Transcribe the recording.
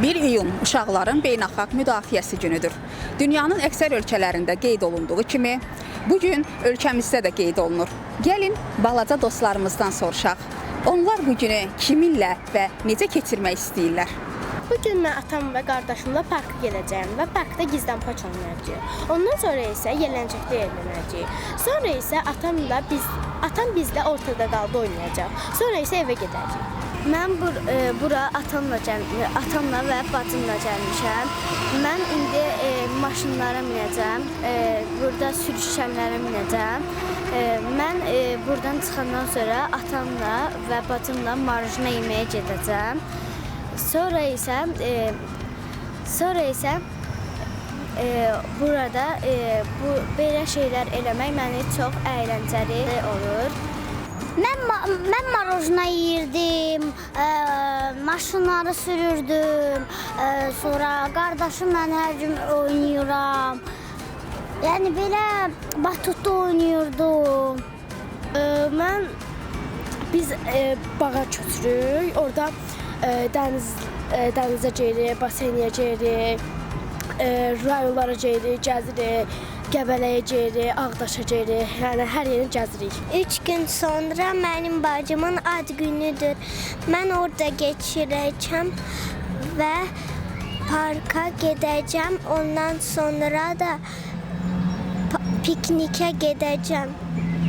1 iyun uşaqların beynəlxalq müdafiəsi günüdür. Dünyanın əksər ölkələrində qeyd olunduğu kimi, bu gün ölkəmizdə də qeyd olunur. Gəlin, balaca dostlarımızdan soruşaq. Onlar bu günü kiminlə və necə keçirmək istəyirlər? Bugün mən atam və qardaşımla parka gedəcəyəm və parkda gizdən paç oynayacağıq. Ondan sonra isə yelləncəkdə eğlənəcəyik. Sonra isə atam bizlə ortada qaldı oynayacaq. Sonra isə evə gedəcəyik. Mən bura atamla və bacımla gəlmişəm. Mən indi maşınlara minəcəm. Burada sürüşkənlərə minəcəm. Mən buradan çıxandan sonra atamla və bacımla marjina yeməyə gedəcəm. Sonra isə burada belə şeylər eləmək mənə çox əyləncəli olur. Mən marojna yeyirdim, maşınları sürürdüm, sonra qardaşımla hər gün oynayıram. Yəni belə batutda oynayırdım. Biz bağa köçürük, orada dənizə gedirik, baseynə gedirik, rayonlara gedirik, gəzirik. Qəbələyə gedirik, Ağdaşa gedirik, yəni hər yeri gəzirik. 3 gün sonra mənim bacımın ad günüdür. Mən orada keçirəcəm və parka gedəcəm. Ondan sonra da piknikə gedəcəm.